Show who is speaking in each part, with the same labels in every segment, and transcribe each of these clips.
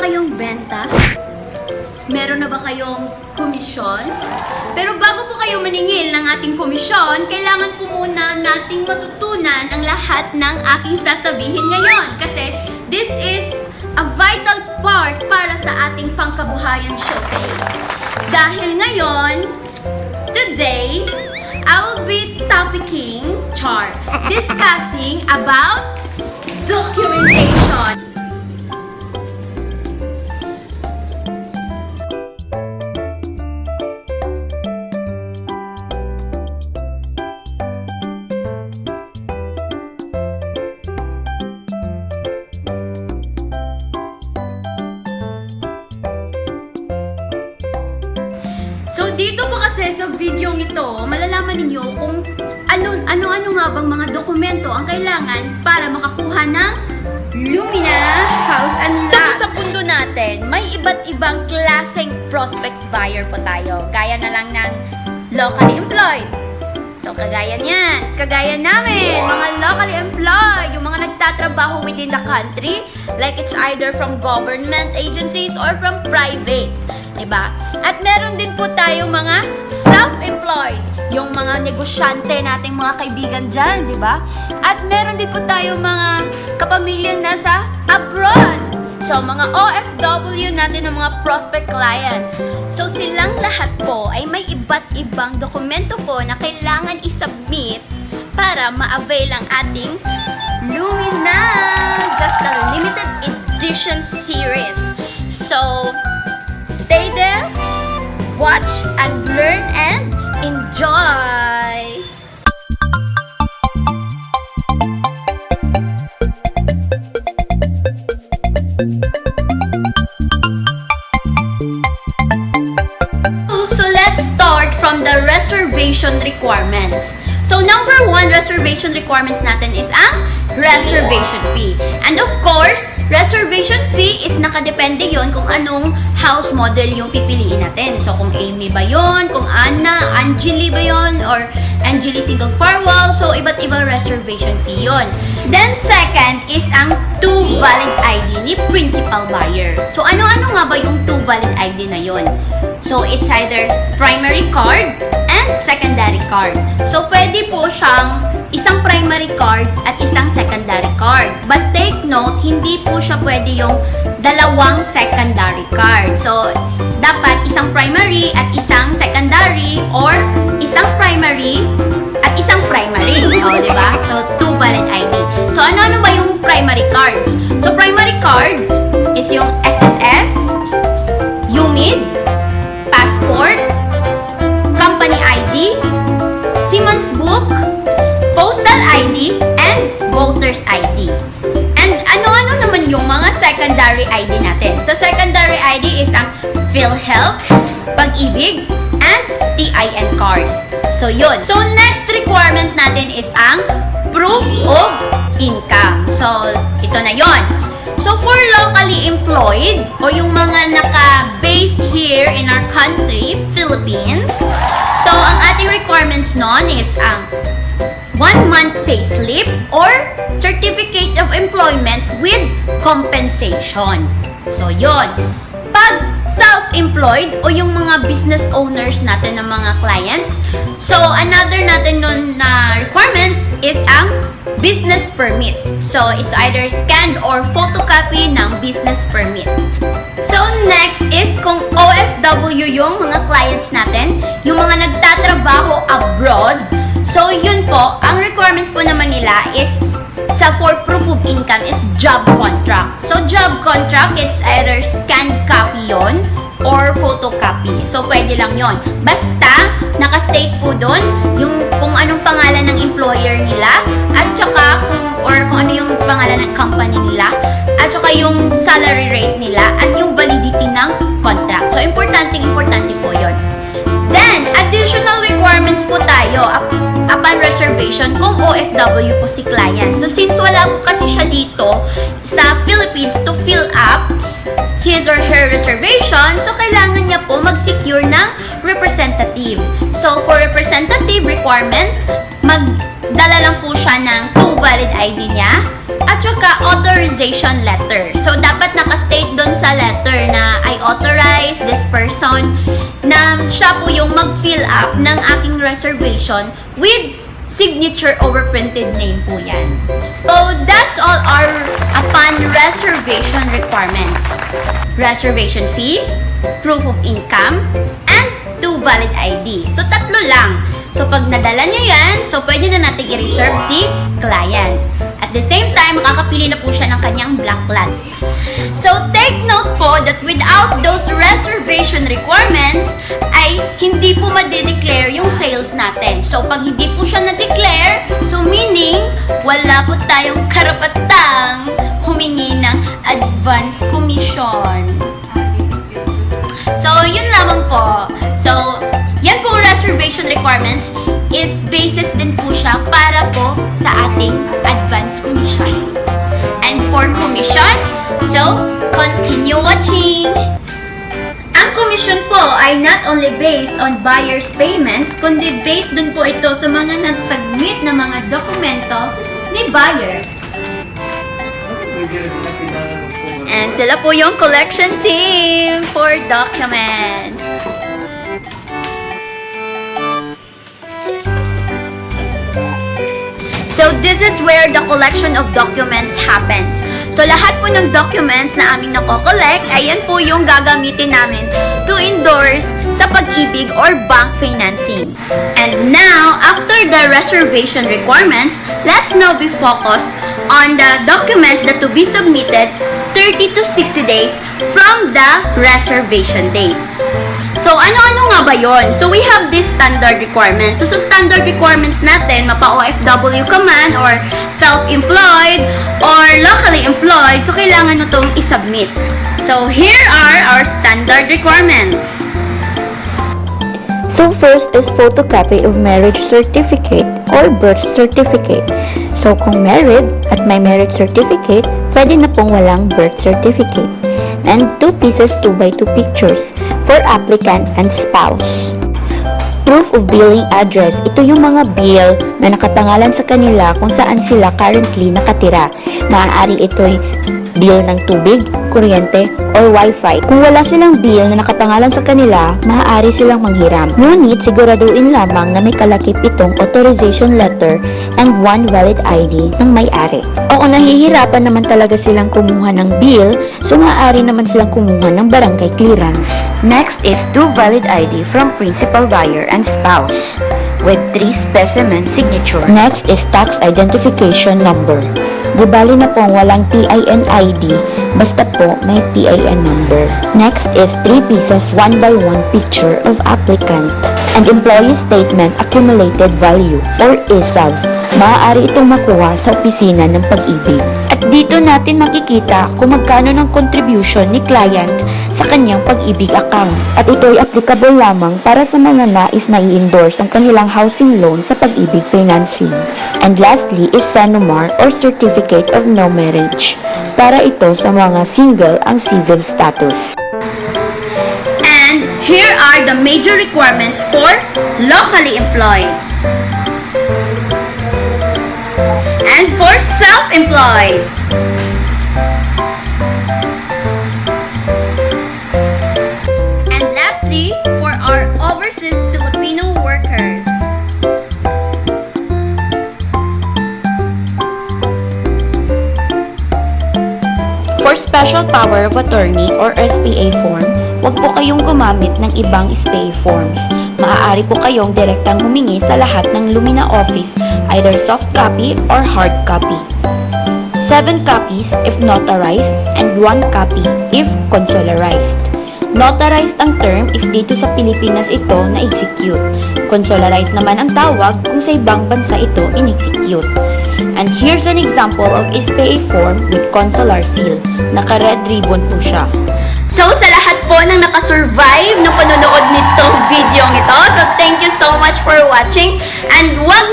Speaker 1: kayong benta? Meron na ba kayong komisyon? Pero bago po kayo maningil ng ating komisyon, kailangan po muna nating matutunan ang lahat ng aking sasabihin ngayon. Kasi this is a vital part para sa ating pangkabuhayan showcase. Dahil ngayon, today, I will be discussing about documentation. So, dito po kasi sa video ito, malalaman ninyo kung ano-ano nga bang mga dokumento ang kailangan para makakuha ng Lumina House and Lot. Sa pundo natin, may iba't ibang klaseng prospect buyer po tayo. Gaya na lang ng locally employed. So, kagaya namin, mga locally employed, yung mga nagtatrabaho within the country, like it's either from government agencies or from private. Diba? At meron din po tayo mga self-employed, yung mga negosyante nating mga kaibigan dyan, diba? At meron din po tayo mga kapamilyang nasa abroad. So, mga OFW natin ng mga prospect clients. So, silang lahat po ay may iba't ibang dokumento po na kailangan isubmit para ma-avail ang ating Lumina, just a limited edition series. So, stay there, watch and learn and enjoy! So let's start from the reservation requirements. So number 1 reservation requirements natin is ang reservation fee. And of course, reservation fee is nakadepende yon kung anong house model yung pipiliin natin. So kung Amy ba yon, kung Angeli ba yon, or Angeli single firewall. So iba't ibang reservation fee yon. Then second is ang 2 valid ID ni principal buyer. So ano-ano nga ba yung 2 valid ID na yon? So it's either primary card and secondary card. So pwede po siyang isang primary card at isang secondary card. But take note, hindi po siya pwede yung dalawang secondary card. So dapat isang primary at isang secondary, or isang primary at isang primary. O, diba? So 2 valid ID. So ano-ano ba yung primary cards? So primary cards is yung SSS, UMID, passport, company ID, Siemens book, postal ID, and voter's ID. And ano-ano naman yung mga secondary ID natin? So secondary ID is ang PhilHealth, Pag-ibig, and TIN card. So yun. So next requirement natin is ang proof of income. So ito na yon. So for locally employed o yung mga naka-based here in our country, Philippines, so ang ating requirements nun is ang 1-month payslip or certificate of employment with compensation. So yun. Pag self-employed o yung mga business owners natin ng mga clients, so another natin nun na requirements is ang business permit. So it's either scanned or photocopy ng business permit. So next is kung OFW yung mga clients natin, yung mga nagtatrabaho abroad. So yun po, ang requirements po naman nila is sa for proof of income is job contract. So job contract, it's either scanned copy yon or photocopy. So pwede lang yon. Basta naka-state po doon yung kung anong pangalan ng employer nila, at saka kung ano yung pangalan ng company nila, at saka yung salary rate nila, at yung validity ng contract. So importante po yon. Then additional requirements po tayo upon reservation kung OFW po si client. So since wala po kasi siya dito sa Philippines to fill up his or her reservation, so kailangan niya po mag-secure ng representative. So for representative requirement, magdala lang po siya ng 2 valid ID niya at saka authorization letter. So, dapat nakastate doon sa letter na I authorize this person na siya po yung mag-fill up ng aking reservation with signature over printed name po yan. So, that's all our upon reservation requirements. Reservation fee, proof of income, and 2 valid ID. So, tatlo lang. So, pag nadala niya yan, so pwede na natin i-reserve si client. At the same time, makakapili na po siya ng kanyang black lot. So, take note po that without those reservation requirements, ay hindi po madideclare yung sales natin. So, pag hindi po siya na-declare, so meaning, wala po tayong karapatang humingi ng advance commission. So, yun lamang po. So, yan po reservation requirements is basis din po siya para po sa ating advance commission. And for commission, so, continue watching! Ang commission po ay not only based on buyer's payments, kundi based din po ito sa mga nasubmit na mga dokumento ni buyer. And sila po yung collection team for documents. So, this is where the collection of documents happens. So, lahat po ng documents na aming nako-collect, ayan po yung gagamitin namin to endorse sa pag-ibig or bank financing. And now, after the reservation requirements, let's now be focused on the documents that to be submitted 30 to 60 days from the reservation date. So, ano-ano nga ba yon? So, we have this standard requirements. So, sa standard requirements natin, mapa-OFW ka man, or self-employed, or locally employed, so, kailangan mo itong isubmit. So, here are our standard requirements.
Speaker 2: So, first is photocopy of marriage certificate or birth certificate. So, kung married at may marriage certificate, pwede na pong walang birth certificate. And 2 pieces 2x2 pictures for applicant and spouse. Proof of billing address. Ito yung mga bill na nakapangalan sa kanila kung saan sila currently nakatira. Maaari ito'y bill ng tubig, kuryente, or wifi. Kung wala silang bill na nakapangalan sa kanila, maaari silang manghiram. Ngunit siguraduhin lamang na may kalakip itong authorization letter and 1 valid ID ng may-ari. O kung nahihirapan naman talaga silang kumuha ng bill, so maaari naman silang kumuha ng barangay clearance. Next is 2 valid ID from principal buyer and spouse with 3 specimen signature. Next is tax identification number. Di bali na pong walang TIN ID, basta po may TIN number. Next is 3 pieces 1x1 picture of applicant and employee statement accumulated value or ESAV. Maaari itong makuha sa opisina ng pag-ibig. At dito natin makikita kung magkano ng contribution ni client sa kanyang pag-ibig account. At ito ay applicable lamang para sa mga nais na i-endorse ang kanilang housing loan sa pag-ibig financing. And lastly is SANUMAR or Certificate of No Marriage. Para ito sa mga single ang civil status.
Speaker 1: And here are the major requirements for locally employed. And for self-employed. And lastly, for our overseas Filipino workers.
Speaker 2: For special power of attorney or SPA form, huwag po kayong gumamit ng ibang SPA forms. Maaari po kayong direktang humingi sa lahat ng Lumina office, either soft copy or hard copy. 7 copies if notarized and 1 copy if consularized. Notarized ang term if dito sa Pilipinas ito na-execute. Consularized naman ang tawag kung sa ibang bansa ito in-execute. And here's an example of SPA form with consular seal. Naka-red ribbon po siya.
Speaker 1: So, sa lahat po ng nakasurvive na panonood nitong video ito, so thank you so much for watching. And wag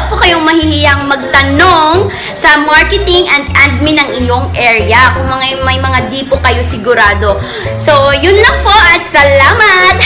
Speaker 1: po kayong mahihiyang magtanong sa marketing and admin ng inyong area kung may mga di po kayo sigurado. So, yun lang po at salamat!